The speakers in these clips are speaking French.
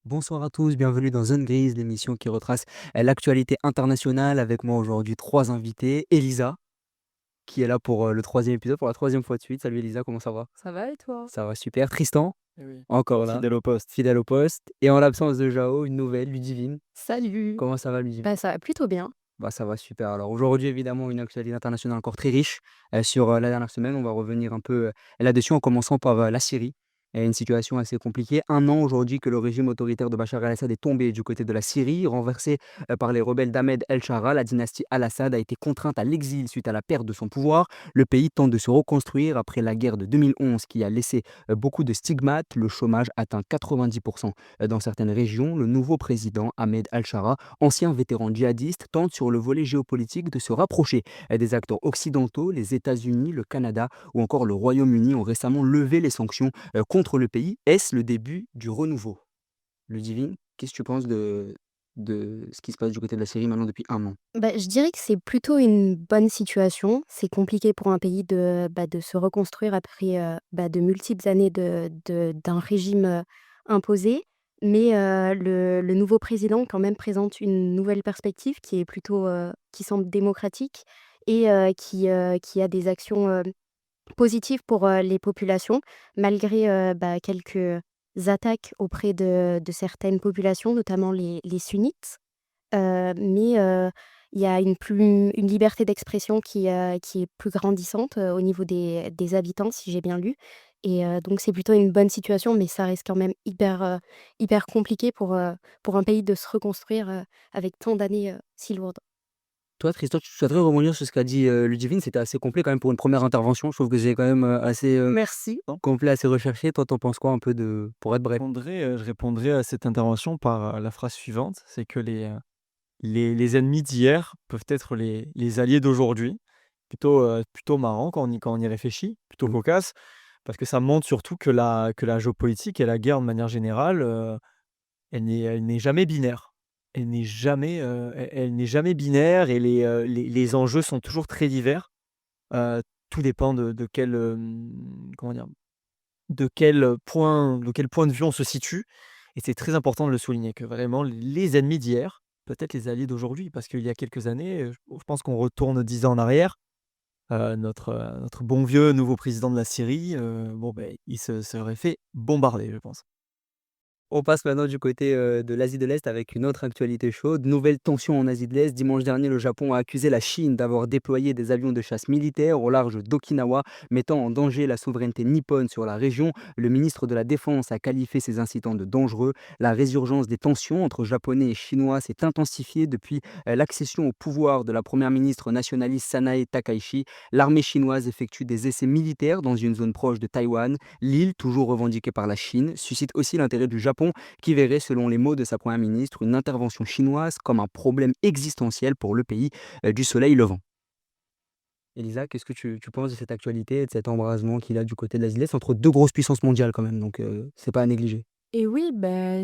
Bonsoir à tous, bienvenue dans Zone Grise, l'émission qui retrace l'actualité internationale. Avec moi aujourd'hui trois invités. Elisa, qui est là pour le troisième épisode, pour la troisième fois de suite. Salut Elisa, comment ça va? Ça va et toi? Ça va super. Tristan, Eh oui, encore là, fidèle au poste. fidèle au poste. Et en l'absence de Jao, une nouvelle, Ludivine. Salut! Comment ça va Ludivine? Bah, ça va plutôt bien. Bah, ça va super. Alors aujourd'hui, évidemment, une actualité internationale encore très riche sur la dernière semaine. On va revenir un peu là-dessus en commençant par la Syrie. Et une situation assez compliquée. Un an aujourd'hui que le régime autoritaire de Bachar el-Assad est tombé du côté de la Syrie, renversé par les rebelles d'Ahmed el-Shara. La dynastie al-Assad a été contrainte à l'exil suite à la perte de son pouvoir. Le pays tente de se reconstruire après la guerre de 2011 qui a laissé beaucoup de stigmates. Le chômage atteint 90% dans certaines régions. Le nouveau président Ahmed al-Shara, ancien vétéran djihadiste, tente sur le volet géopolitique de se rapprocher des acteurs occidentaux. Les États-Unis, le Canada ou encore le Royaume-Uni ont récemment levé les sanctions contre le pays. Est-ce le début du renouveau? Ludivine, qu'est-ce que tu penses de ce qui se passe du côté de la Syrie maintenant depuis un an? Bah, je dirais que c'est plutôt une bonne situation. C'est compliqué pour un pays de se reconstruire après, de multiples années d'un régime, imposé. Mais, le nouveau président quand même présente une nouvelle perspective qui est plutôt, qui semble démocratique et qui a des actions, positif pour, les populations, malgré, quelques attaques auprès de certaines populations, notamment les sunnites. Mais il y a une liberté d'expression qui est plus grandissante, au niveau des habitants, si j'ai bien lu. Et donc c'est plutôt une bonne situation, mais ça reste quand même hyper compliqué pour un pays de se reconstruire, avec tant d'années, si lourdes. Toi, Tristan, tu souhaiterais rebondir sur ce qu'a dit Ludivine? C'était assez complet quand même pour une première intervention. Je trouve que c'est quand même assez Merci. Non. complet, assez recherché. Toi, t'en penses quoi un peu pour être bref? Je répondrai à cette intervention par la phrase suivante, c'est que les ennemis d'hier peuvent être les alliés d'aujourd'hui. Plutôt marrant quand on y réfléchit, plutôt Mmh. cocasse, parce que ça montre surtout que la géopolitique et la guerre de manière générale, elle n'est jamais binaire. Elle n'est jamais binaire et les enjeux sont toujours très divers. Tout dépend de quel, comment dire? De quel point de vue on se situe et c'est très important de le souligner que vraiment les ennemis d'hier, peut-être les alliés d'aujourd'hui. Parce qu'il y a quelques années, je pense qu'on retourne 10 ans en arrière, notre bon vieux nouveau président de la Syrie, bon, beh, il se serait fait bombarder, je pense. On passe maintenant du côté, de l'Asie de l'Est avec une autre actualité chaude. Nouvelle tension en Asie de l'Est. Dimanche dernier, le Japon a accusé la Chine d'avoir déployé des avions de chasse militaires au large d'Okinawa, mettant en danger la souveraineté nippone sur la région. Le ministre de la Défense a qualifié ces incidents de dangereux. La résurgence des tensions entre Japonais et Chinois s'est intensifiée depuis l'accession au pouvoir de la première ministre nationaliste Sanae Takaichi. L'armée chinoise effectue des essais militaires dans une zone proche de Taïwan. L'île, toujours revendiquée par la Chine, suscite aussi l'intérêt du Japon qui verrait, selon les mots de sa première ministre, une intervention chinoise comme un problème existentiel pour le pays du soleil levant. Elisa, qu'est-ce que tu penses de cette actualité et de cet embrasement qu'il a du côté de l'Asie de l'Est entre deux grosses puissances mondiales quand même, donc c'est pas à négliger. Et oui,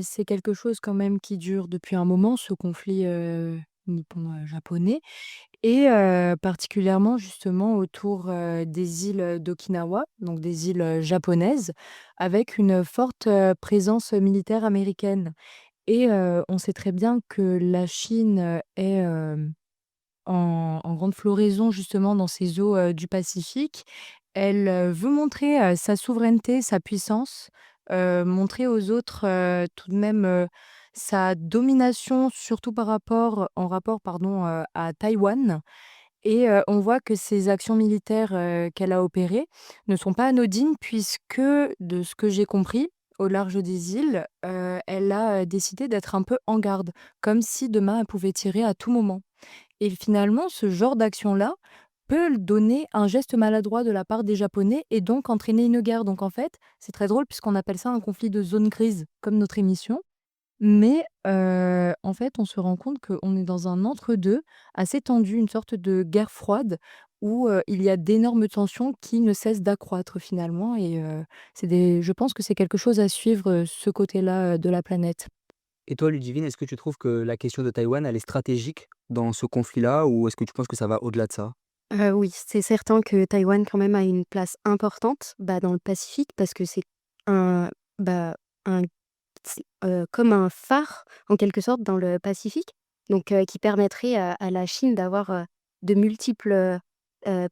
c'est quelque chose quand même qui dure depuis un moment, ce conflit, nippon-japonais et particulièrement justement autour, des îles d'Okinawa, donc des îles, japonaises, avec une forte, présence militaire américaine et on sait très bien que la Chine, est, en grande floraison justement dans ces eaux, du Pacifique. Elle, veut montrer, sa souveraineté, sa puissance, montrer aux autres, tout de même, sa domination surtout en rapport pardon, à Taïwan et on voit que ces actions militaires, qu'elle a opérées ne sont pas anodines puisque, de ce que j'ai compris, au large des îles, elle a, décidé d'être un peu en garde, comme si demain elle pouvait tirer à tout moment. Et finalement, ce genre d'action-là peut donner un geste maladroit de la part des Japonais et donc entraîner une guerre. Donc en fait, c'est très drôle puisqu'on appelle ça un conflit de zone grise, comme notre émission. Mais en fait, on se rend compte qu'on est dans un entre-deux assez tendu, une sorte de guerre froide où, il y a d'énormes tensions qui ne cessent d'accroître finalement et je pense que c'est quelque chose à suivre, ce côté-là, de la planète. Et toi, Ludivine, est-ce que tu trouves que la question de Taïwan, elle est stratégique dans ce conflit-là ou est-ce que tu penses que ça va au-delà de ça? Oui, c'est certain que Taïwan quand même a une place importante, dans le Pacifique parce que c'est un bah, un c'est, comme un phare, en quelque sorte, dans le Pacifique, donc qui permettrait à la Chine d'avoir, de multiples,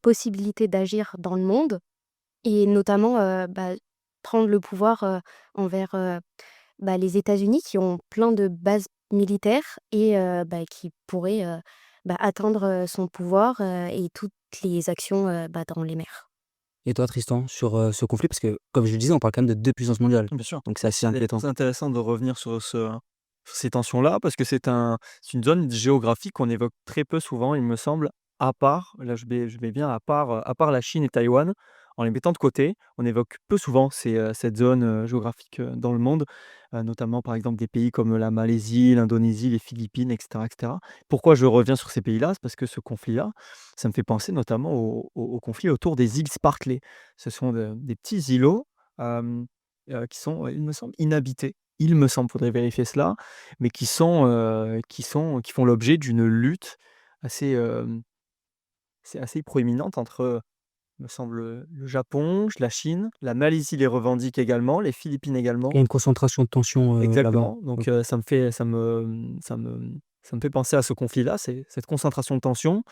possibilités d'agir dans le monde et notamment, prendre le pouvoir, envers, les États-Unis qui ont plein de bases militaires et qui pourraient, atteindre, son pouvoir, et toutes les actions, dans les mers. Et toi, Tristan, sur, ce conflit? Parce que, comme je le disais, on parle quand même de 2 puissances mondiales, Bien sûr. donc c'est assez C'est inquiétant. très intéressant de revenir sur ces tensions-là parce que c'est une zone géographique qu'on évoque très peu souvent, il me semble, à part, là je vais bien, à part la Chine et Taïwan, en les mettant de côté, on évoque peu souvent cette zone, géographique, dans le monde, notamment par exemple des pays comme la Malaisie, l'Indonésie, les Philippines et cetera et cetera. Pourquoi je reviens sur ces pays-là? C'est parce que ce conflit-là, ça me fait penser notamment au conflit autour des îles Spratly. Ce sont des petits îlots, hem qui sont, il me semble, inhabités. Il me semble, faudrait vérifier cela, mais qui font l'objet d'une lutte assez, c'est assez proéminente entre, il me semble, le Japon, la Chine, la Malaisie les revendique également, les Philippines Il y également. a une concentration de tension, là-bas. Exactement, donc OK. ça me fait penser à ce conflit-là, c'est cette concentration de tension,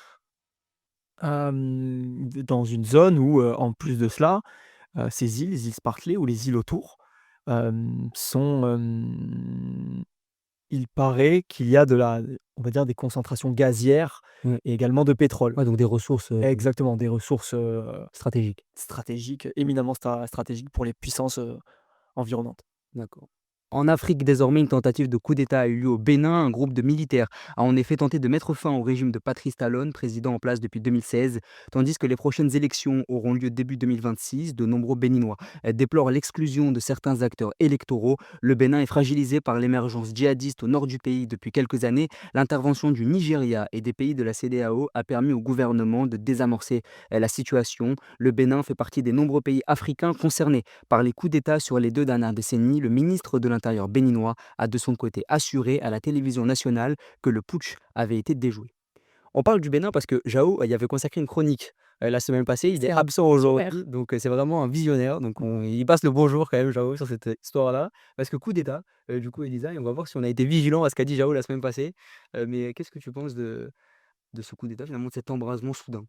dans une zone où, en plus de cela, ces îles, les îles Spratly ou les îles autour, sont, il paraît qu'il y a on va dire des concentrations gazières Ouais. et également de pétrole. Ouais, donc des ressources, Exactement, des ressources, stratégiques. stratégiques, éminemment stratégiques pour les puissances, environnantes. D'accord. En Afrique, désormais, une tentative de coup d'État a eu lieu au Bénin. Un groupe de militaires a en effet tenté de mettre fin au régime de Patrice Talon, président en place depuis 2016, tandis que les prochaines élections auront lieu début 2026. De nombreux Béninois déplorent l'exclusion de certains acteurs électoraux. Le Bénin est fragilisé par l'émergence djihadiste au nord du pays depuis quelques années. L'intervention du Nigeria et des pays de la CEDEAO a permis au gouvernement de désamorcer la situation. Le Bénin fait partie des nombreux pays africains concernés par les coups d'État sur les 2 dernières décennies. Le ministre de l'Intérieur béninois a de son côté assuré à la télévision nationale que le putsch avait été déjoué. On parle du Bénin parce que Jao y avait consacré une chronique, la semaine passée. Il est C'est un absent super. aujourd'hui, donc c'est vraiment un visionnaire. Donc on il passe le bonjour quand même, Jao, sur cette histoire-là. Parce que coup d'État, du coup, Elisa, et on va voir si on a été vigilant à ce qu'a dit Jao la semaine passée. Mais qu'est-ce que tu penses de ce coup d'État, finalement, de cet embrasement soudain?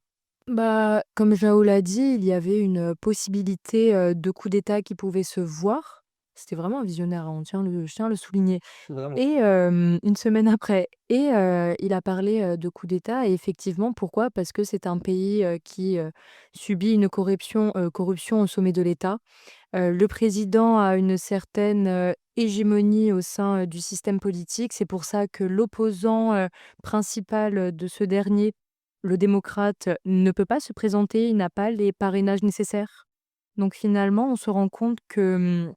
Comme Jao l'a dit, il y avait une possibilité, de coup d'État qui pouvait se voir. C'était vraiment un visionnaire, hein, je tiens à le souligner. Vraiment. Et 1 semaine après il a parlé, de coup d'État et effectivement, pourquoi? Parce que c'est un pays, qui, subit une corruption au sommet de l'État. Le président a une certaine, hégémonie au sein, du système politique. C'est pour ça que l'opposant, principal, de ce dernier, le démocrate, ne peut pas se présenter, il n'a pas les parrainages nécessaires. Donc finalement, on se rend compte que,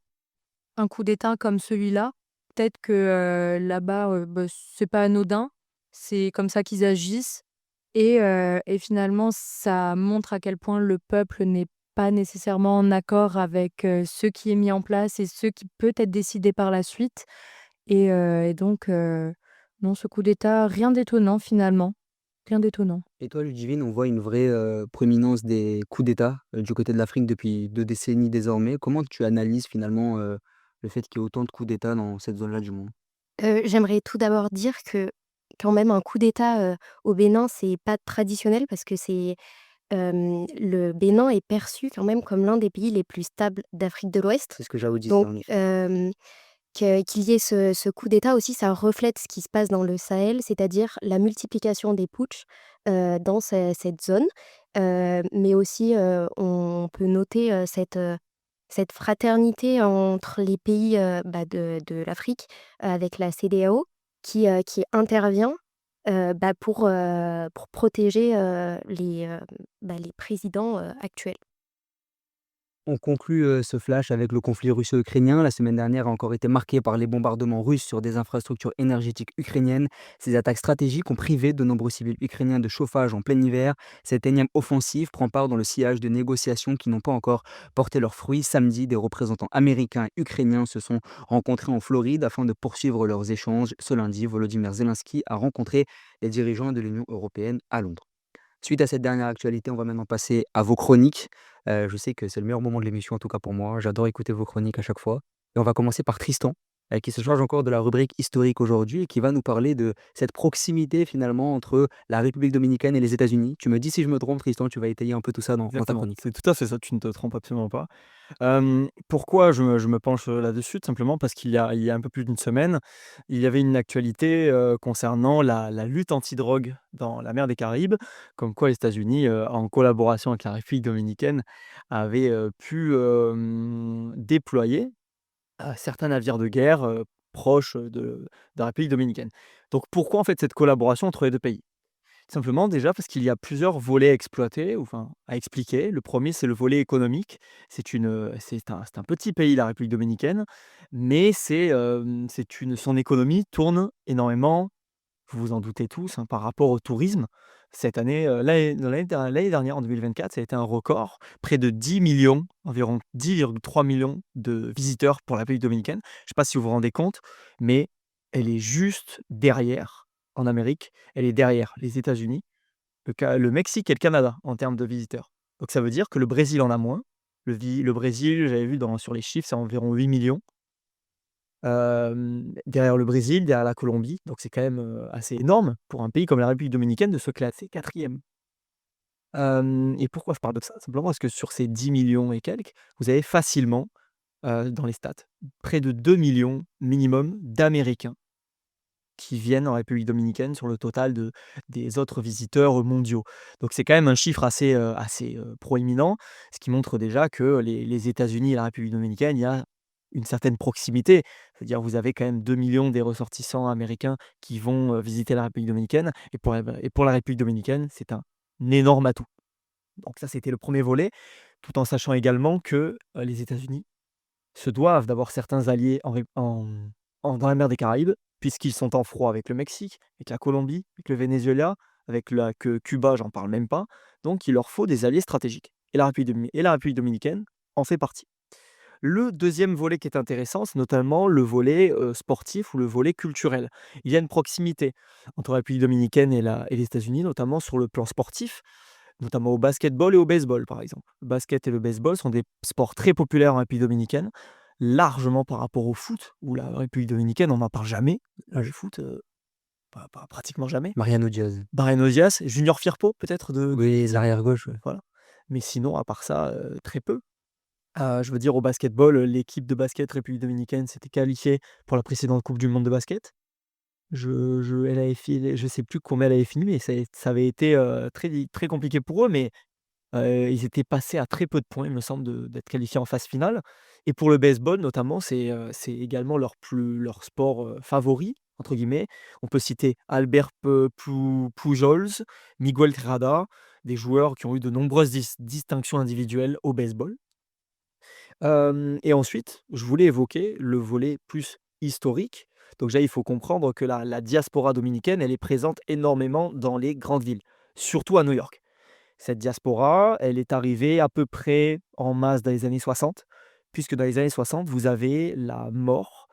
un coup d'État comme celui-là, peut-être que, là-bas, c'est pas anodin, c'est comme ça qu'ils agissent et finalement ça montre à quel point le peuple n'est pas nécessairement en accord avec, ce qui est mis en place et ce qui peut être décidé par la suite et donc non, ce coup d'État, rien d'étonnant finalement, rien d'étonnant. Et toi, Ludivine, on voit une vraie, proéminence des coups d'État, du côté de l'Afrique depuis 2 décennies désormais. Comment tu analyses finalement, le fait qu'il y ait autant de coups d'État dans cette zone-là du monde? J'aimerais tout d'abord dire que, quand même, un coup d'État, au Bénin, c'est pas traditionnel parce que le Bénin est perçu quand même comme l'un des pays les plus stables d'Afrique de l'Ouest. C'est ce que j'avais dit, ça, Donc en effet. qu'il y ait ce coup d'État aussi, ça reflète ce qui se passe dans le Sahel, c'est-à-dire la multiplication des putschs, dans cette zone. Mais aussi, on peut noter, cette fraternité entre les pays, de l'Afrique, avec la CEDEAO qui intervient, pour protéger, les présidents, actuels. On conclut ce flash avec le conflit russo-ukrainien. La semaine dernière a encore été marquée par les bombardements russes sur des infrastructures énergétiques ukrainiennes. Ces attaques stratégiques ont privé de nombreux civils ukrainiens de chauffage en plein hiver. Cette énième offensive prend part dans le sillage de négociations qui n'ont pas encore porté leurs fruits. Samedi, des représentants américains et ukrainiens se sont rencontrés en Floride afin de poursuivre leurs échanges. Ce lundi, Volodymyr Zelensky a rencontré les dirigeants de l'Union européenne à Londres. Suite à cette dernière actualité, on va maintenant passer à vos chroniques. Je sais que c'est le meilleur moment de l'émission, en tout cas pour moi. J'adore écouter vos chroniques à chaque fois et on va commencer par Tristan. qui se charge encore de la rubrique historique aujourd'hui et qui va nous parler de cette proximité finalement entre la République dominicaine et les États-Unis. Tu me dis si je me trompe, Tristan, tu vas étayer un peu tout ça dans ta Exactement, chronique. c'est tout à fait ça, tu ne te trompes absolument pas. Pourquoi je me penche, là-dessus? Tout simplement parce qu'il y a un peu plus d'une semaine, il y avait une actualité, concernant la lutte antidrogue dans la mer des Caraïbes, comme quoi les États-Unis, en collaboration avec la République dominicaine, avaient, pu, déployer, certains navires de guerre, proches, de la République dominicaine. Donc pourquoi en fait cette collaboration entre les 2 pays? Simplement déjà parce qu'il y a plusieurs volets à exploiter ou enfin à expliquer. Le premier c'est le volet économique. C'est un petit pays, la République dominicaine, mais c'est une son économie tourne énormément, vous vous en doutez tous, hein, par rapport au tourisme. Cette année, l'année dernière, en 2024, ça a été un record. Près de 10 millions, environ 10,3 millions de visiteurs pour la République dominicaine. Je ne sais pas si vous vous rendez compte, mais elle est juste derrière, en Amérique, elle est derrière les États-Unis, le Mexique et le Canada en termes de visiteurs. Donc ça veut dire que le Brésil en a moins. Le Brésil, j'avais vu sur les chiffres, c'est environ 8 millions. Derrière le Brésil, derrière la Colombie, donc c'est quand même, assez énorme pour un pays comme la République dominicaine de se classer 4e. Et pourquoi je parle de ça? Simplement parce que sur ces 10 millions et quelques, vous avez facilement, dans les stats, près de 2 millions minimum d'Américains qui viennent en République dominicaine sur le total des autres visiteurs, mondiaux. Donc c'est quand même un chiffre assez proéminent, ce qui montre déjà que les États-Unis et la République dominicaine, il y a une certaine proximité. C'est-à-dire vous avez quand même 2 millions des ressortissants américains qui vont, visiter la République dominicaine et pour la République dominicaine, c'est un énorme atout. Donc ça, c'était le premier volet, tout en sachant également que, les États-Unis se doivent d'avoir certains alliés dans la mer des Caraïbes, puisqu'ils sont en froid avec le Mexique, avec la Colombie, avec le Venezuela, que Cuba, j'en parle même pas. Donc il leur faut des alliés stratégiques et la République dominicaine en fait partie. Le deuxième volet qui est intéressant, c'est notamment le volet, sportif ou le volet culturel. Il y a une proximité entre la République dominicaine et les États-Unis, notamment sur le plan sportif, notamment au basketball et au baseball, par exemple. Le basket et le baseball sont des sports très populaires en République dominicaine, largement par rapport au foot, où la République dominicaine, on n'en parle jamais. Là, le foot, pas pratiquement jamais. Mariano Diaz. Bryan Diaz, Junior Firpo peut-être Oui, les arrières gauche, ouais. voilà. Mais sinon, à part ça, très peu. Je veux dire au basketball, l'équipe de basket République dominicaine s'était qualifiée pour la précédente coupe du monde de basket. Elle avait fini je sais plus combien elle avait fini, mais ça avait été, très compliqué pour eux, mais ils étaient passés à très peu de points, il me semble, d'être qualifiés en phase finale. Et pour le baseball notamment, c'est également leur sport, «favori» entre guillemets. On peut citer Albert Pujols, Miguel Terrada, des joueurs qui ont eu de nombreuses distinctions individuelles au baseball. Et ensuite, je voulais évoquer le volet plus historique. Donc déjà, il faut comprendre que la diaspora dominicaine, elle est présente énormément dans les grandes villes, surtout à New York. Cette diaspora, elle est arrivée à peu près en masse dans les années 60, puisque dans les années 60, vous avez la mort,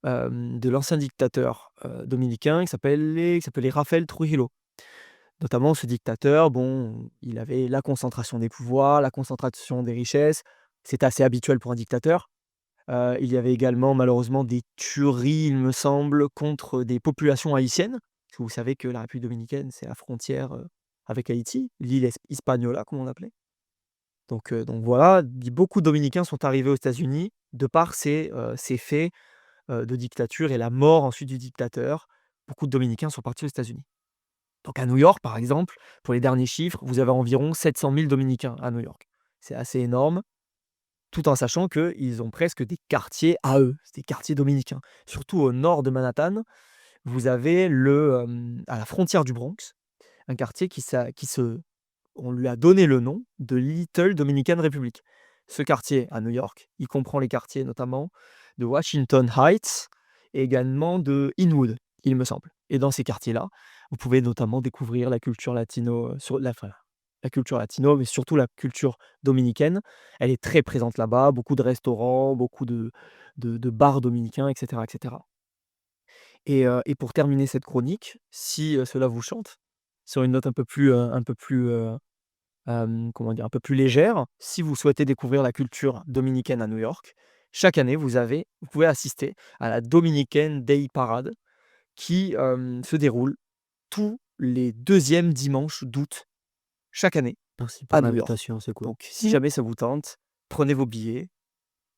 de l'ancien dictateur, dominicain qui s'appelait Rafael Trujillo. Notamment ce dictateur, bon, il avait la concentration des pouvoirs, la concentration des richesses. C'est assez habituel pour un dictateur. Il y avait également malheureusement des tueries, il me semble, contre des populations haïtiennes. Parce que vous savez que la République dominicaine, c'est la frontière, avec Haïti, l'île Hispaniola comme on l'appelait. Donc voilà, beaucoup de Dominicains sont arrivés aux États-Unis de par ces faits, de dictature et la mort ensuite du dictateur. Beaucoup de Dominicains sont partis aux États-Unis. Donc à New York, par exemple, pour les derniers chiffres, vous avez environ 700 000 Dominicains à New York. C'est assez énorme, tout en sachant qu'ils ont presque des quartiers à eux, c'est des quartiers dominicains. Surtout au nord de Manhattan, vous avez à la frontière du Bronx, un quartier on lui a donné le nom de Little Dominican Republic. Ce quartier à New York, il comprend les quartiers notamment de Washington Heights et également de Inwood, il me semble. Et dans ces quartiers-là, vous pouvez notamment découvrir la culture latino, la culture latino, mais surtout la culture dominicaine. Elle est très présente là-bas, beaucoup de restaurants, beaucoup de bars dominicains, etc., etc. Et pour terminer cette chronique, si cela vous chante, sur une note comment dire? Un peu plus légère, si vous souhaitez découvrir la culture dominicaine à New York, chaque année, vous pouvez assister à la Dominican Day Parade qui se déroule tous les deuxièmes dimanches d'août chaque année Merci pour à New York. l'invitation, c'est cool. Donc, si Mmh. jamais ça vous tente, prenez vos billets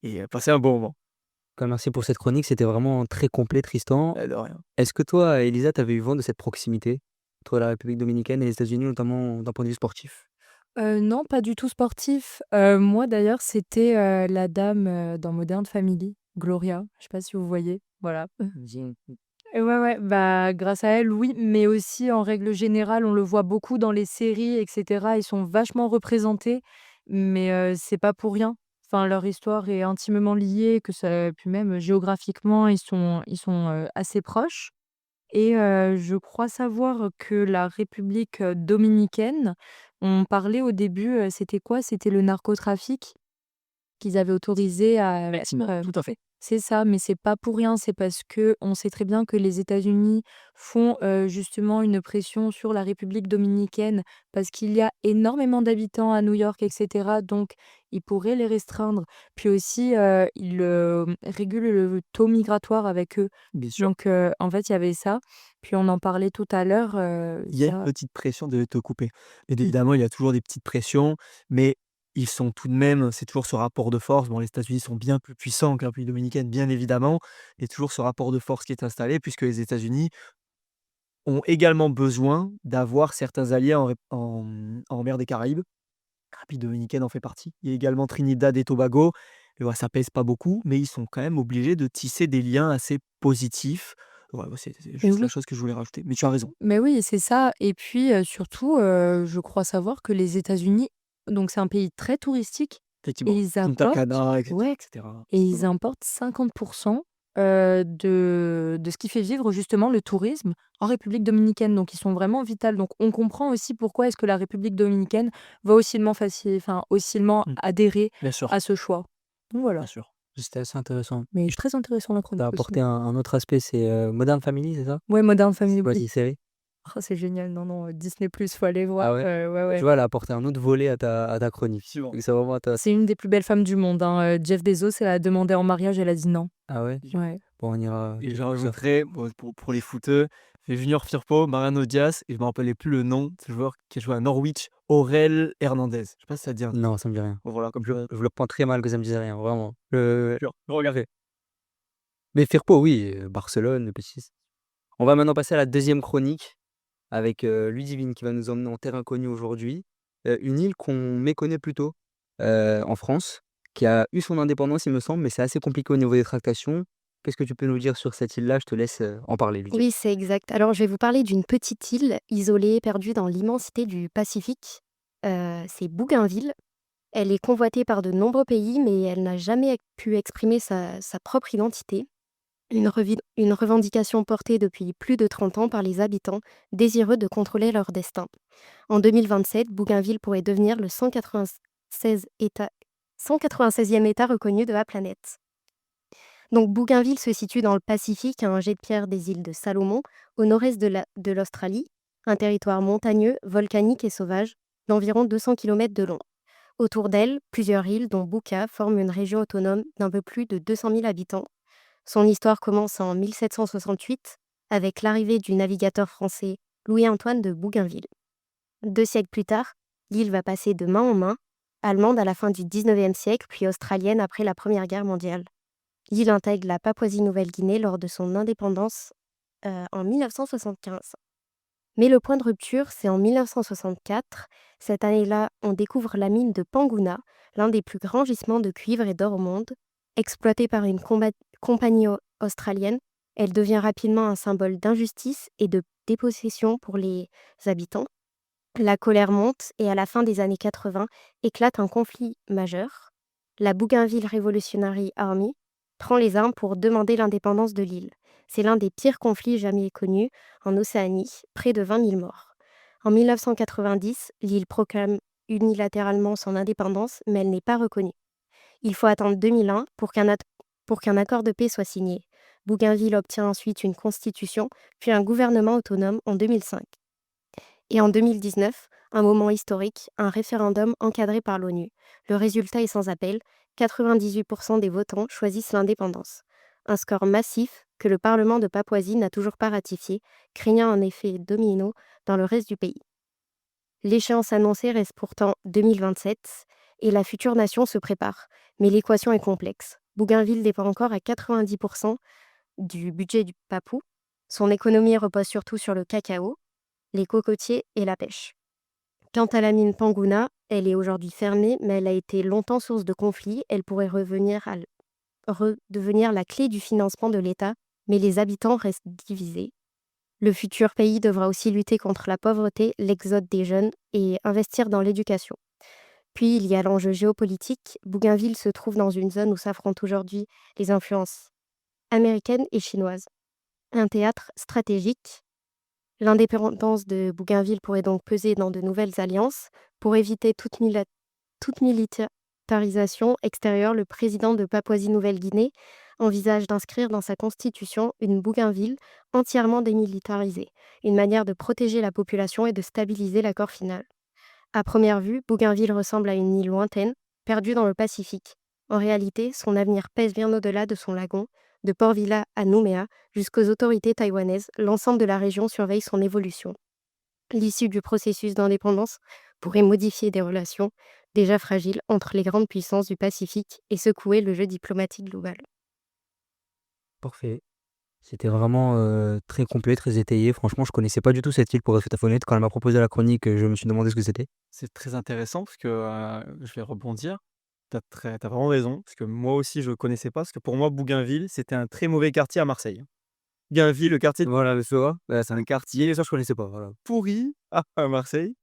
et passez un bon moment. En tout cas, merci pour cette chronique, c'était vraiment très complet, Tristan. De rien. Est-ce que toi, Elisa, tu avais eu vent de cette proximité entre la République dominicaine et les États-Unis, notamment d'un point de vue sportif? Non, pas du tout sportif. Moi d'ailleurs, c'était, la dame, dans Modern Family, Gloria. Je sais pas si vous voyez? Voilà. Et ouais, bah, grâce à elle, oui, mais aussi en règle générale, on le voit beaucoup dans les séries et cetera. Ils sont vachement représentés, mais c'est pas pour rien. Enfin, leur histoire est intimement liée, que ça puis même géographiquement, ils sont assez proches. Et je crois savoir que la République, dominicaine, on parlait au début, c'était quoi? C'était le narcotrafic qu'ils avaient autorisé à Tout à fait. c'est ça, mais c'est pas pour rien, c'est parce que on sait très bien que les États-Unis font, justement une pression sur la République dominicaine parce qu'il y a énormément d'habitants à New York et cetera, donc ils pourraient les restreindre. Puis aussi, ils, régulent le taux migratoire avec eux. Bien sûr. Donc en fait, il y avait ça. Puis on en parlait tout à l'heure, Il y a une ça petite pression de te couper. Bien évidemment, il y a toujours des petites pressions, mais ils sont tout de même c'est toujours ce rapport de force. Bon, les États-Unis sont bien plus puissants que la République dominicaine, bien évidemment. Il y a toujours ce rapport de force qui est installé puisque les États-Unis ont également besoin d'avoir certains alliés en mer des Caraïbes. La République dominicaine en fait partie. Il y a également Trinidad et Tobago. Et ouais, ça pèse pas beaucoup, mais ils sont quand même obligés de tisser des liens assez positifs. Ouais, bah, c'est mais juste la oui. chose que je voulais rajouter. Mais tu as raison, Mais oui, c'est ça et puis, surtout, je crois savoir que les États-Unis donc c'est un pays très touristique et effectivement. ils Punta importent Cana, etc. ouais etc. et ils importent 50 de ce qui fait vivre justement le tourisme en République dominicaine, donc ils sont vraiment vitales. Donc on comprend aussi pourquoi est-ce que la République dominicaine va aussi Mmh. adhérer Bien sûr, à ce choix. Donc voilà, bien sûr. C'était assez intéressant. mais Et je très intéressant la Tu as chronique aussi. apporté un autre aspect, c'est, Modern Family, c'est ça? Ouais, Modern C'est Family, quoi oui. cette série? Oh, c'est génial, non, non, Disney+, faut aller voir, Ah ouais? ouais, Bah, ouais. tu vois, elle a apporté un autre volet à ta chronique. Effectivement. Donc c'est vraiment intéressant. C'est une des plus belles femmes du monde, hein, Jeff Bezos, elle a demandé en mariage, elle a dit non. Ah ouais? Ouais. Bon, on ira Et je tout ça. rajouterais, bon, pour les footeux, c'est Junior Firpo, Mariano Diaz et je me rappelais plus le nom de ce joueur qui a joué à Norwich, Aurel Hernandez. Je sais pas si ça te dit un truc? Non, ça me dit rien. Bon voilà, comme Je le prends très mal que ça me dise rien, vraiment. regardez. Mais Firpo, oui, Barcelone, le Betis. On va maintenant passer à la deuxième chronique avec, Ludivine qui va nous emmener en terre inconnue aujourd'hui. Une île qu'on méconnaît plutôt, en France, qui a eu son indépendance, il me semble, mais c'est assez compliqué au niveau des tractations. Qu'est-ce que tu peux nous dire sur cette île-là? Je te laisse, en parler, Ludivine. Oui, c'est exact. Alors, je vais vous parler d'une petite île isolée, perdue dans l'immensité du Pacifique. C'est Bougainville. Elle est convoitée par de nombreux pays, mais elle n'a jamais pu exprimer sa propre identité. Une revendication portée depuis plus de 30 ans par les habitants, désireux de contrôler leur destin. En 2027, Bougainville pourrait devenir le 196e État reconnu de la planète. Donc Bougainville se situe dans le Pacifique, à un jet de pierre des îles de Salomon, au nord-est de l'Australie, un territoire montagneux, volcanique et sauvage, d'environ 200 km de long. Autour d'elle, plusieurs îles, dont Buka, forment une région autonome d'un peu plus de 200 000 habitants. Son histoire commence en 1768, avec l'arrivée du navigateur français Louis-Antoine de Bougainville. 2 siècles plus tard, l'île va passer de main en main, allemande à la fin du 19e siècle, puis australienne après la Première Guerre mondiale. L'île intègre la Papouasie-Nouvelle-Guinée lors de son indépendance en 1975. Mais le point de rupture, c'est en 1964. Cette année-là, on découvre la mine de Panguna, l'un des plus grands gisements de cuivre et d'or au monde. Exploitée par une compagnie australienne, elle devient rapidement un symbole d'injustice et de dépossession pour les habitants. La colère monte et à la fin des années 80 éclate un conflit majeur. La Bougainville Revolutionary Army prend les armes pour demander l'indépendance de l'île. C'est l'un des pires conflits jamais connus en Océanie, près de 20 000 morts. En 1990, l'île proclame unilatéralement son indépendance, mais elle n'est pas reconnue. Il faut attendre 2001 pour qu'un accord de paix soit signé. Bougainville obtient ensuite une constitution, puis un gouvernement autonome en 2005. Et en 2019, Un moment historique, un référendum encadré par l'ONU. Le résultat est sans appel, 98% des votants choisissent l'indépendance. Un score massif que le Parlement de Papouasie n'a toujours pas ratifié, craignant un effet domino dans le reste du pays. L'échéance annoncée reste pourtant 2027 et la future nation se prépare. Mais l'équation est complexe. Bougainville dépend encore à 90% du budget du Papou. Son économie repose surtout sur le cacao, les cocotiers et la pêche. Quant à la mine Panguna, elle est aujourd'hui fermée, mais elle a été longtemps source de conflits. Elle pourrait redevenir la clé du financement de l'État, mais les habitants restent divisés. Le futur pays devra aussi lutter contre la pauvreté, l'exode des jeunes et investir dans l'éducation. Puis il y a l'enjeu géopolitique. Bougainville se trouve dans une zone où s'affrontent aujourd'hui les influences américaines et chinoises. Un théâtre stratégique. L'indépendance de Bougainville pourrait donc peser dans de nouvelles alliances. Pour éviter toute militarisation extérieure, le président de Papouasie-Nouvelle-Guinée envisage d'inscrire dans sa constitution une Bougainville entièrement démilitarisée, une manière de protéger la population et de stabiliser l'accord final. À première vue, Bougainville ressemble à une île lointaine, perdue dans le Pacifique. En réalité, son avenir pèse bien au-delà de son lagon. De Port Vila à Nouméa, jusqu'aux autorités taïwanaises, l'ensemble de la région surveille son évolution. L'issue du processus d'indépendance pourrait modifier des relations déjà fragiles entre les grandes puissances du Pacifique et secouer le jeu diplomatique global. Parfait. C'était vraiment très complet, très étayé. Franchement, je connaissais pas du tout cette île pour être tout à fait honnête. Quand elle m'a proposé la chronique, je me suis demandé ce que c'était. C'est très intéressant parce que, je vais rebondir. Tu vraiment raison, parce que moi aussi je connaissais pas, parce que pour moi Bougainville, c'était un très mauvais quartier à Marseille. Bougainville, le quartier Voilà, tu vois, bah, c'est un quartier, ça je connaissais pas. Voilà. pourri à Marseille,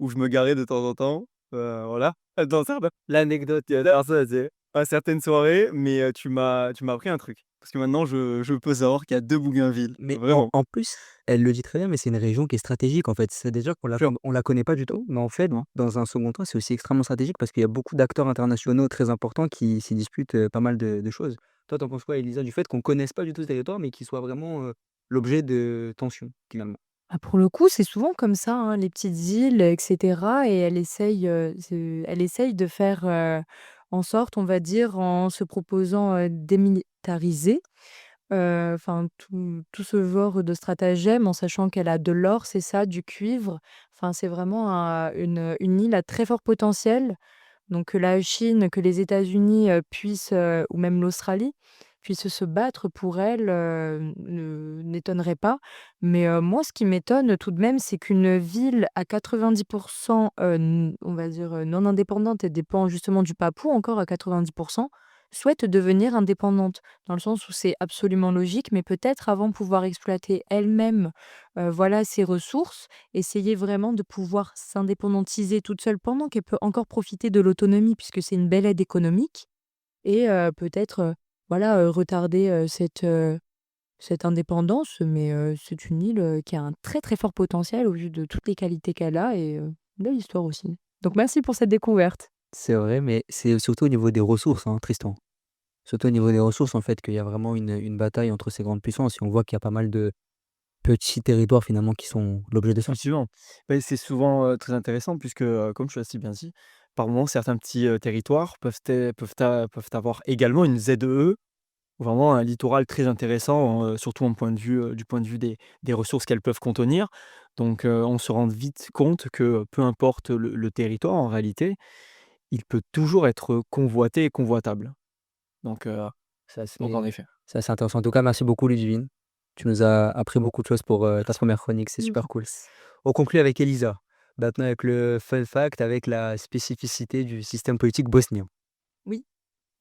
où je me garais de temps en temps, voilà, dans certains L'anecdote, dans ça, c'est à certaines soirées, mais tu m'as appris un truc. Parce que maintenant je peux savoir qu'il y a 2 Bougainville, mais vraiment. en plus, elle le dit très bien, mais c'est une région qui est stratégique en fait. C'est déjà qu'on Sûr. on la connaît pas du tout, mais en fait, Non. dans un second temps, c'est aussi extrêmement stratégique parce qu'il y a beaucoup d'acteurs internationaux très importants qui s'y disputent pas mal de choses. Toi, t'en penses quoi, Elisa, du fait qu'on connaisse pas du tout ce territoire, mais qu'il soit vraiment l'objet de tensions finalement? Ah, pour le coup, c'est souvent comme ça, hein, les petites îles, et cetera, et elle essaye de faire, en sorte, on va dire, en se proposant, démilitariser, enfin tout ce genre de stratagème, en sachant qu'elle a de l'or, c'est ça, du cuivre. Enfin, c'est vraiment une île à très fort potentiel. Donc que la Chine, que les États-Unis, puissent, ou même l'Australie, puissent se battre pour elle, ne n'étonnerait pas. Mais, moi, ce qui m'étonne tout de même, c'est qu'une ville à 90 n on va dire, non indépendante et dépend justement du Papou encore à 90 souhaite devenir indépendante. Dans le sens où c'est absolument logique, mais peut-être avant de pouvoir exploiter elle-même, voilà, ses ressources, essayer vraiment de pouvoir s'indépendantiser toute seule pendant qu'elle peut encore profiter de l'autonomie puisque c'est une belle aide économique et peut-être, voilà, retarder, cette indépendance. Mais, c'est une île, qui a un très, très fort potentiel au vu de toutes les qualités qu'elle a et de l'histoire aussi. Donc merci pour cette découverte. C'est vrai, mais c'est surtout au niveau des ressources, hein, Tristan. Surtout au niveau des ressources, en fait, qu'il y a vraiment une bataille entre ces grandes puissances et on voit qu'il y a pas mal de petits territoires finalement qui sont l'objet de ça. Effectivement. Beh, c'est souvent, très intéressant puisque, comme tu l'as si bien dit, par moments certains petits, territoires peuvent avoir également une ZEE, vraiment un littoral très intéressant, surtout du point de vue des ressources qu'elles peuvent contenir. Donc, on se rend vite compte que, peu importe le territoire en réalité, il peut toujours être convoité et convoitable. Donc, C'est donc en assez, effet. c'est assez intéressant. En tout cas, merci beaucoup, Ludivine. Tu nous as appris beaucoup de choses pour ta première chronique, c'est Mmh. super cool. On conclut avec Elisa, maintenant avec le fun fact, avec la spécificité du système politique bosnien. Oui.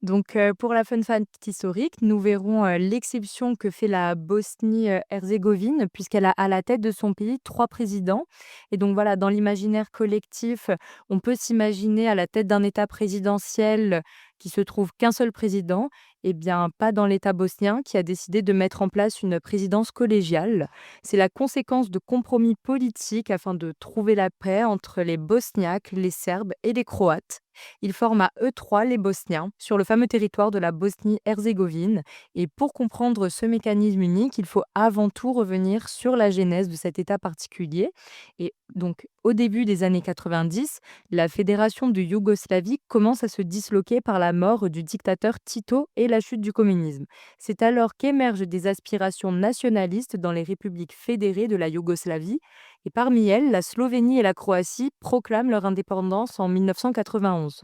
Donc, pour la fun fact historique, nous verrons, l'exception que fait la Bosnie-Herzégovine puisqu'elle a à la tête de son pays 3 présidents et donc voilà, dans l'imaginaire collectif, on peut s'imaginer à la tête d'un État présidentiel qui se trouve qu'un seul président Eh bien, pas dans l'État bosnien qui a décidé de mettre en place une présidence collégiale. C'est la conséquence de compromis politiques afin de trouver la paix entre les Bosniaques, les Serbes et les Croates. Ils forment à eux trois les Bosniens sur le fameux territoire de la Bosnie-Herzégovine. Et pour comprendre ce mécanisme unique, il faut avant tout revenir sur la genèse de cet État particulier. Et donc, au début des années 90, la fédération de Yougoslavie commence à se disloquer par la mort du dictateur Tito et la chute du communisme. C'est alors qu'émergent des aspirations nationalistes dans les républiques fédérées de la Yougoslavie, et parmi elles, la Slovénie et la Croatie proclament leur indépendance en 1991.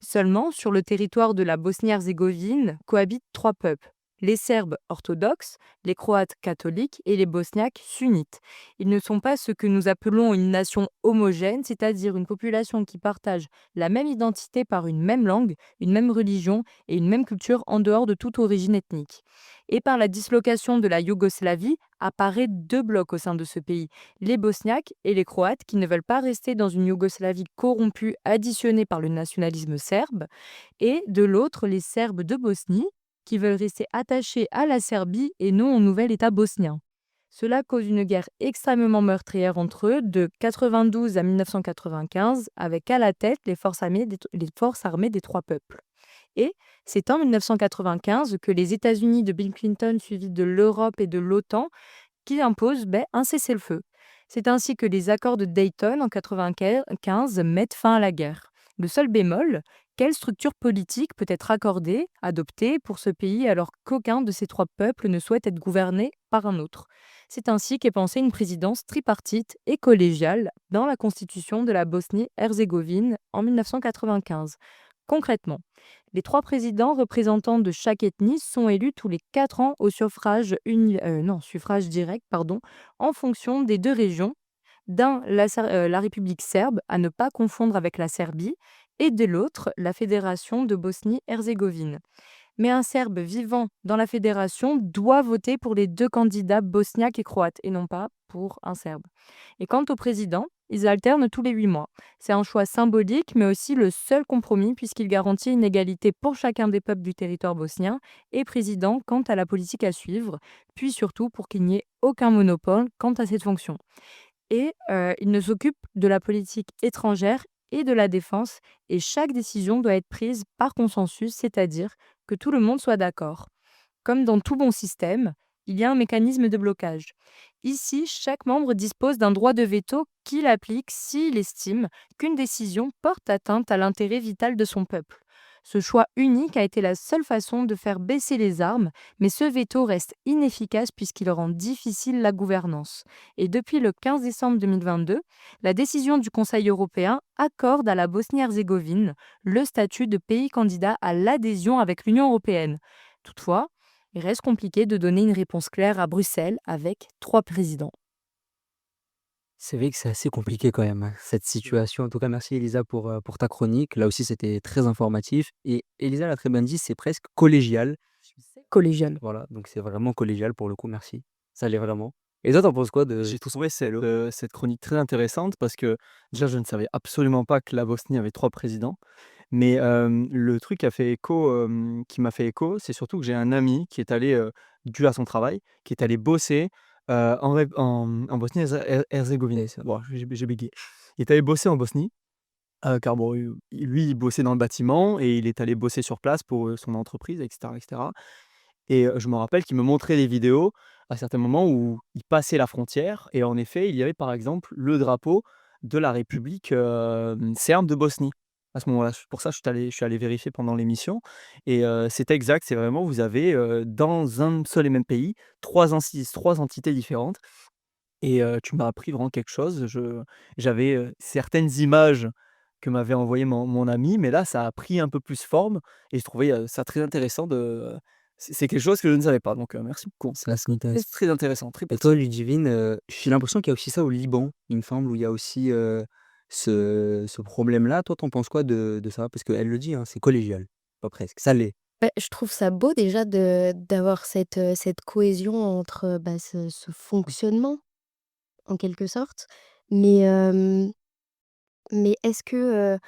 Seulement, sur le territoire de la Bosnie-Herzégovine cohabitent trois peuples. Les Serbes orthodoxes, les Croates catholiques et les Bosniaques sunnites. Ils ne sont pas ce que nous appelons une nation homogène, c'est-à-dire une population qui partage la même identité par une même langue, une même religion et une même culture en dehors de toute origine ethnique. Et par la dislocation de la Yougoslavie, apparaît deux blocs au sein de ce pays, les Bosniaques et les Croates qui ne veulent pas rester dans une Yougoslavie corrompue additionnée par le nationalisme serbe, et de l'autre les Serbes de Bosnie qui veulent rester attachés à la Serbie et non au nouvel État bosnien. Cela cause une guerre extrêmement meurtrière entre eux de 92 à 1995, avec à la tête les forces armées des trois peuples. Et c'est en 1995 que les États-Unis de Bill Clinton, suivis de l'Europe et de l'OTAN, qui imposent un cessez-le-feu. C'est ainsi que les accords de Dayton en 1995 mettent fin à la guerre. Le seul bémol, quelle structure politique peut être adoptée pour ce pays alors qu'aucun de ces trois peuples ne souhaite être gouverné par un autre? C'est ainsi qu'est pensée une présidence tripartite et collégiale dans la constitution de la Bosnie-Herzégovine en 1995. Concrètement, les trois présidents représentants de chaque ethnie sont élus tous les 4 ans au suffrage direct, en fonction des deux régions. D'un, la République serbe, à ne pas confondre avec la Serbie, et de l'autre, la Fédération de Bosnie-Herzégovine. Mais un Serbe vivant dans la fédération doit voter pour les deux candidats bosniaques et croates, et non pas pour un Serbe. Et quant au président, ils alternent tous les 8 mois. C'est un choix symbolique, mais aussi le seul compromis, puisqu'il garantit une égalité pour chacun des peuples du territoire bosnien et président quant à la politique à suivre, puis surtout pour qu'il n'y ait aucun monopole quant à cette fonction. Et il ne s'occupe de la politique étrangère et de la défense, et chaque décision doit être prise par consensus, c'est-à-dire que tout le monde soit d'accord. Comme dans tout bon système, il y a un mécanisme de blocage. Ici, chaque membre dispose d'un droit de veto qu'il applique s'il estime qu'une décision porte atteinte à l'intérêt vital de son peuple. Ce choix unique a été la seule façon de faire baisser les armes, mais ce veto reste inefficace puisqu'il rend difficile la gouvernance. Et depuis le 15 décembre 2022, la décision du Conseil européen accorde à la Bosnie-Herzégovine le statut de pays candidat à l'adhésion avec l'Union européenne. Toutefois, il reste compliqué de donner une réponse claire à Bruxelles avec 3 présidents. C'est vrai que c'est assez compliqué quand même, hein, cette situation. En tout cas, merci Elisa pour ta chronique. Là aussi, c'était très informatif et Elisa l'a très bien dit, c'est presque collégial. Collégial. Voilà, donc c'est vraiment collégial pour le coup, merci. Ça l'est vraiment. Et toi, t'en penses quoi de J'ai trouvé cette chronique très intéressante parce que déjà, je ne savais absolument pas que la Bosnie avait 3 présidents. Mais le truc qui m'a fait écho, c'est surtout que j'ai un ami qui est allé, dû à son travail, qui est allé bosser, en Bosnie-Herzégovine. c'est ça? Bon, j'ai bégayé. Il est allé bosser en Bosnie, car bon, lui, il bossait dans le bâtiment et il est allé bosser sur place pour, son entreprise et cetera et cetera. Et je me rappelle qu'il me montrait des vidéos à certains moments où il passait la frontière et en effet, il y avait par exemple le drapeau de la République, serbe de Bosnie. À ce moment-là, pour ça, je suis allé vérifier pendant l'émission et c'est exact, c'est vraiment vous avez, dans un seul et même pays, 3 entités différentes et tu m'as appris vraiment quelque chose. J'avais, certaines images que m'avait envoyé mon ami, mais là, ça a pris un peu plus forme et je trouvais, ça très intéressant c'est quelque chose que je ne savais pas, donc merci beaucoup. C'est assez C'est intéressant. très intéressant, très Et toi, pertinent. Ludivine, j'ai l'impression qu'il y a aussi ça au Liban, il me semble, où il y a aussi, ce problème-là. Toi, t'en penses quoi de ça? Parce qu'elle le dit, hein, c'est collégial. Pas presque, ça l'est. Je trouve ça beau déjà d'avoir cette cohésion entre, ce fonctionnement, en quelque sorte. Mais, mais est-ce que,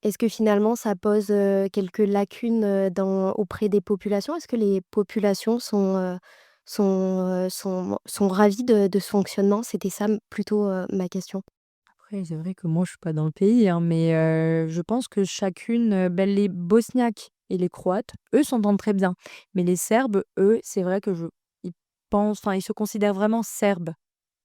Est-ce que finalement ça pose, quelques lacunes, auprès des populations? Est-ce que les populations sont ravies de ce fonctionnement? C'était ça plutôt, ma question. Après, c'est vrai que moi, je suis pas dans le pays, hein, mais je pense que chacune, les Bosniaques et les Croates, eux, s'entendent très bien. Mais les Serbes, eux, c'est vrai que ils ils se considèrent vraiment serbes.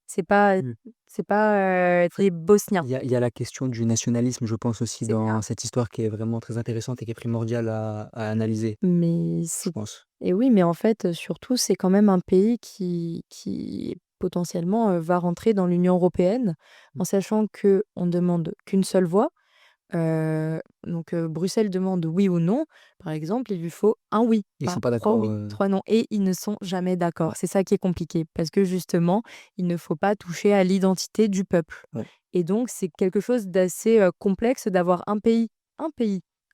C'est pas Mmh. c'est pas, Après, des Bosniens. il y a la question du nationalisme, je pense aussi C'est ça. dans cette histoire qui est vraiment très intéressante et qui est primordiale à analyser, Mais je c'est pense. Et oui, mais en fait, surtout, c'est quand même un pays qui potentiellement, va rentrer dans l'Union européenne, Mmh. en sachant que on demande qu'une seule voix. Bruxelles demande oui ou non. Par exemple, il lui faut un oui, Ils pas sont pas 3 d'accord, oui, 3 non et ils ne sont jamais d'accord. ouais, C'est ça qui est compliqué parce que justement, il ne faut pas toucher à l'identité du peuple ouais. et donc c'est quelque chose d'assez, complexe d'avoir un pays,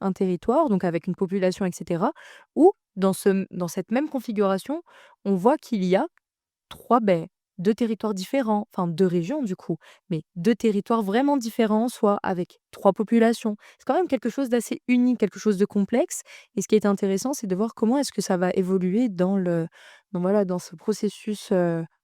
un territoire, donc avec une population et cetera, où dans cette même configuration, on voit qu'il y a 3 2 territoires différents, enfin 2 régions du coup, mais 2 territoires vraiment différents, soit avec 3 populations. C'est quand même quelque chose d'assez unique, quelque chose de complexe et ce qui est intéressant, c'est de voir comment est-ce que ça va évoluer dans ce processus,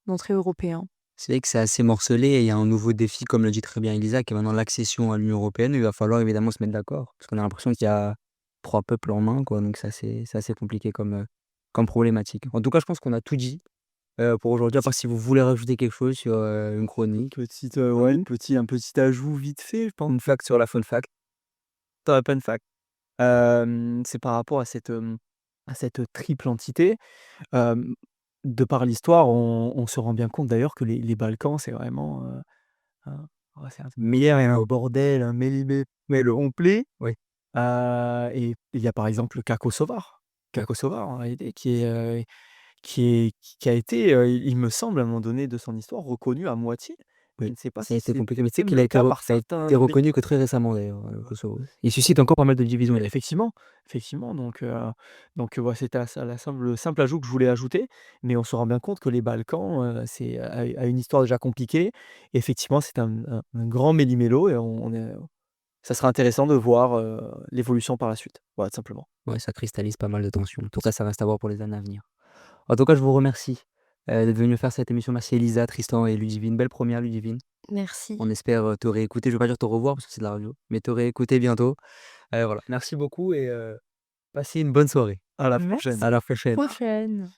d'entrée européen. C'est vrai que c'est assez morcelé et il y a un nouveau défi, comme le dit très bien Elisa, qui est maintenant l'accession à l'Union européenne. Il va falloir évidemment se mettre d'accord, parce qu'on a l'impression qu'il y a 3 peuples en main, quoi, donc c'est assez compliqué comme problématique. En tout cas, je pense qu'on a tout dit, pour aujourd'hui, à part si vous voulez rajouter quelque chose sur, une chronique. Ouais, un petit ajout vite fait, je pense. Une fact sur la fun fact. Tu pas une fac. C'est par rapport à cette triple entité. Hem, de par l'histoire, on se rend bien compte d'ailleurs que les Balkans, c'est vraiment, un c'est un Meilleur et un bordel, un le complet. oui, Et il y a par exemple le cas kosovar. Cas d'accord. kosovar en réalité qui a été, il me semble à un moment donné de son histoire, reconnu à moitié. Je Oui, ne sais pas ça a si été c'est compliqué, mais tu sais même qu'il a le été cas re par ça a certains été pays. reconnu que très récemment d'ailleurs, le Kosovo. Il suscite encore pas mal de divisions, il Effectivement, effectivement, voilà, c'était le simple ajout que je voulais ajouter, mais on se rend bien compte que les Balkans, c'est a une histoire déjà compliquée. Effectivement, c'est un grand méli-mélo et on est ça sera intéressant de voir, l'évolution par la suite. Voilà, tout simplement. ouais, ça cristallise pas mal de tensions. En tout cas, ça reste à voir pour les années à venir. En tout cas, je vous remercie, d'être venu faire cette émission. Merci Elisa, Tristan et Ludivine. Belle première Ludivine. Merci. On espère, te réécouter. Je veux pas dire te revoir parce que c'est de la radio, mais te réécouter bientôt. Voilà. Merci beaucoup et passez une bonne soirée. À la prochaine. Merci, À la à la prochaine. prochaine.